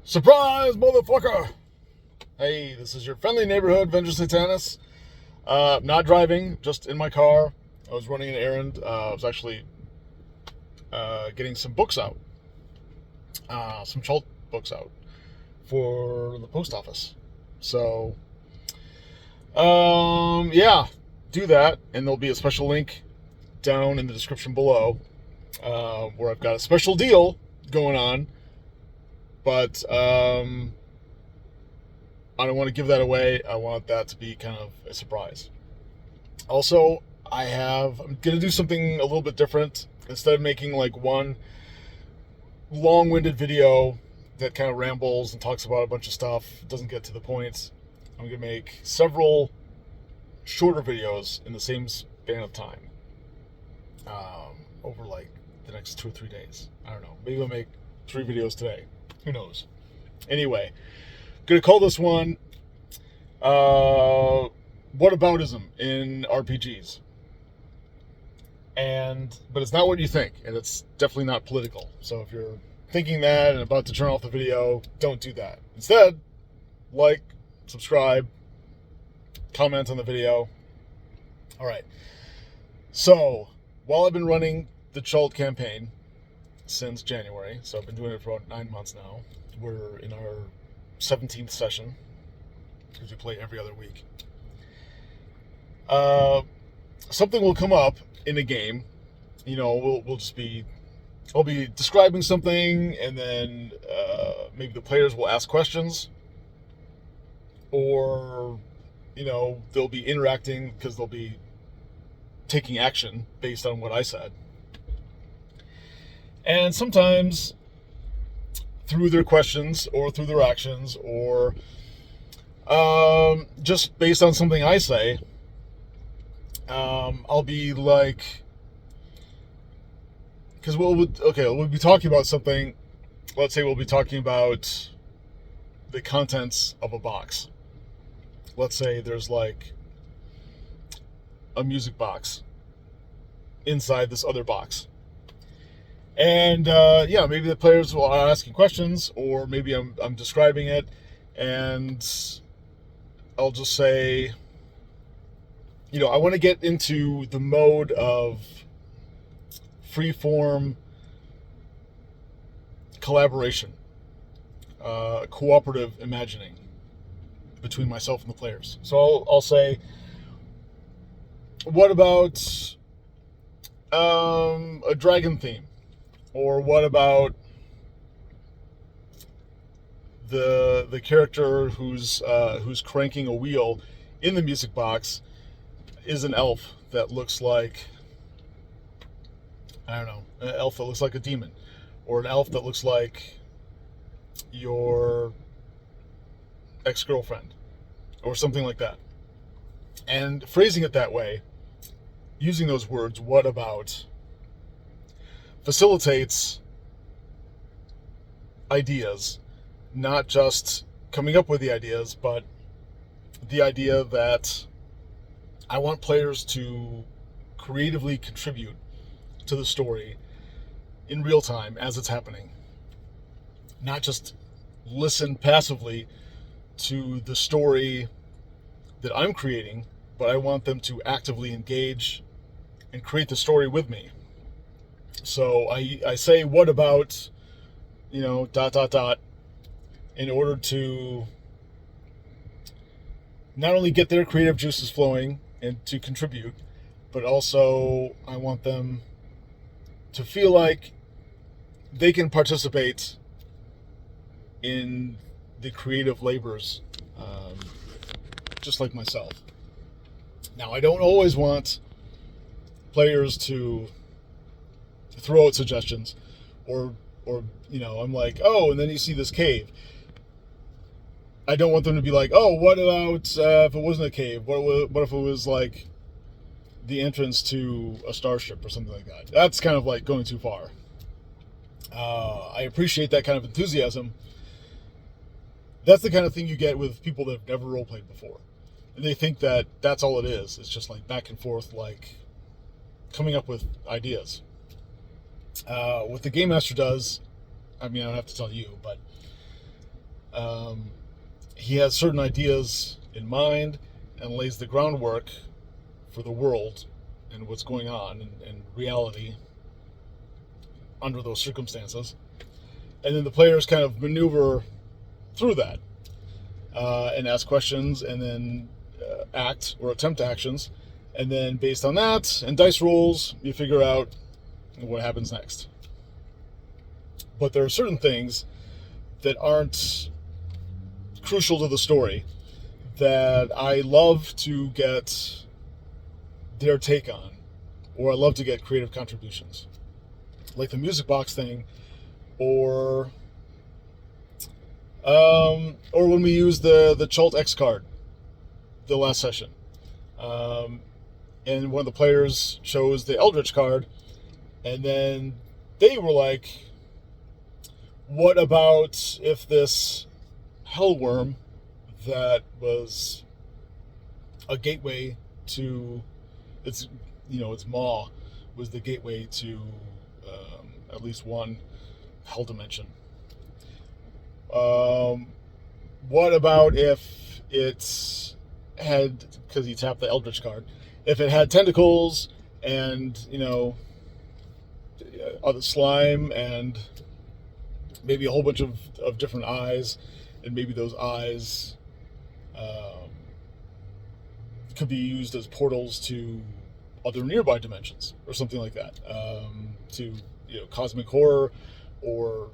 Surprise, motherfucker! Hey, this is your friendly neighborhood Venger Satanis. Not driving, just in my car. I was running an errand. I was actually getting some books out, some Chult books out for the post office. So, yeah, do that, and there'll be a special link down in the description below where I've got a special deal going on. But I don't want to give that away. I want that to be kind of a surprise. Also, I'm going to do something a little bit different. Instead of making like one long-winded video that kind of rambles and talks about a bunch of stuff, doesn't get to the point, I'm going to make several shorter videos in the same span of time over like the next 2 or 3 days. I don't know. Maybe I'll make 3 videos today. Who knows? Anyway, gonna call this one Whataboutism in RPGs. But it's not what you think, and it's definitely not political. So if you're thinking that and about to turn off the video, don't do that. Instead, like, subscribe, comment on the video. All right. So while I've been running the Chult campaign since January, so I've been doing it for about 9 months now. We're in our 17th session because we play every other week. Something will come up in a game. You know, I'll be describing something, and then maybe the players will ask questions, or they'll be interacting because they'll be taking action based on what I said. And sometimes through their questions or through their actions or just based on something I say, I'll be like, because we'll be talking about something. Let's say we'll be talking about the contents of a box. Let's say there's like a music box inside this other box. And maybe the players are asking questions, or maybe I'm describing it, and I'll just say, I want to get into the mode of free-form collaboration, cooperative imagining between myself and the players. So I'll say, what about a dragon theme? Or what about the character who's cranking a wheel in the music box is an elf that looks like, I don't know, an elf that looks like a demon, or an elf that looks like your ex-girlfriend, or something like that. And phrasing it that way, using those words, what about, facilitates ideas, not just coming up with the ideas, but the idea that I want players to creatively contribute to the story in real time as it's happening. Not just listen passively to the story that I'm creating, but I want them to actively engage and create the story with me. So I say, what about, in order to not only get their creative juices flowing and to contribute, but also I want them to feel like they can participate in the creative labors, just like myself. Now, I don't always want players to throw out suggestions, or I'm like, oh, and then you see this cave. I don't want them to be like, oh, what about if it wasn't a cave? What if it was like the entrance to a starship or something like that? That's kind of like going too far. I appreciate that kind of enthusiasm. That's the kind of thing you get with people that have never roleplayed before, and they think that that's all it is. It's just like back and forth, like coming up with ideas. What the Game Master does, I mean, I don't have to tell you, but He has certain ideas in mind and lays the groundwork for the world and what's going on and reality under those circumstances. And then the players kind of maneuver through that and ask questions and then act or attempt actions. And then based on that and dice rolls, you figure out what happens next. But there are certain things that aren't crucial to the story that I love to get their take on, or I love to get creative contributions. Like the music box thing, or when we used the Chult X card the last session. And one of the players chose the Eldritch card, and then they were like, what about if this Hellworm that was a gateway to its maw was the gateway to at least one hell dimension. What about if it had, because he tapped the Eldritch card, if it had tentacles and other slime and maybe a whole bunch of different eyes, and maybe those eyes could be used as portals to other nearby dimensions or something like that, to cosmic horror, or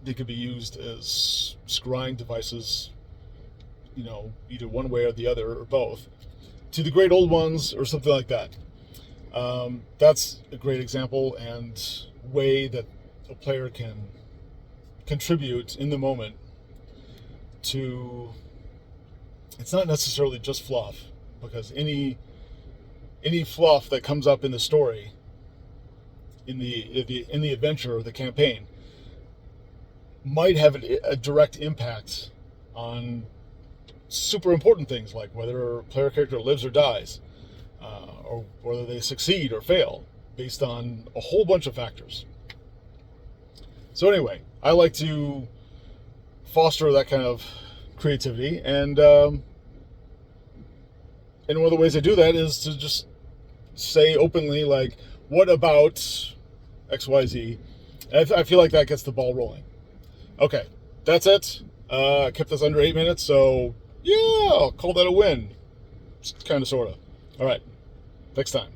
they could be used as scrying devices, either one way or the other or both, to the great old ones or something like that. That's a great example and way that a player can contribute in the moment to. It's not necessarily just fluff, because any fluff that comes up in the story, in the adventure or the campaign, might have a direct impact on super important things, like whether a player character lives or dies, or whether they succeed or fail, based on a whole bunch of factors. So anyway, I like to foster that kind of creativity, and one of the ways I do that is to just say openly, like, what about XYZ? And I feel like that gets the ball rolling. Okay, that's it. Kept us under 8 minutes, so yeah, I'll call that a win. Kind of, sort of. All right, next time.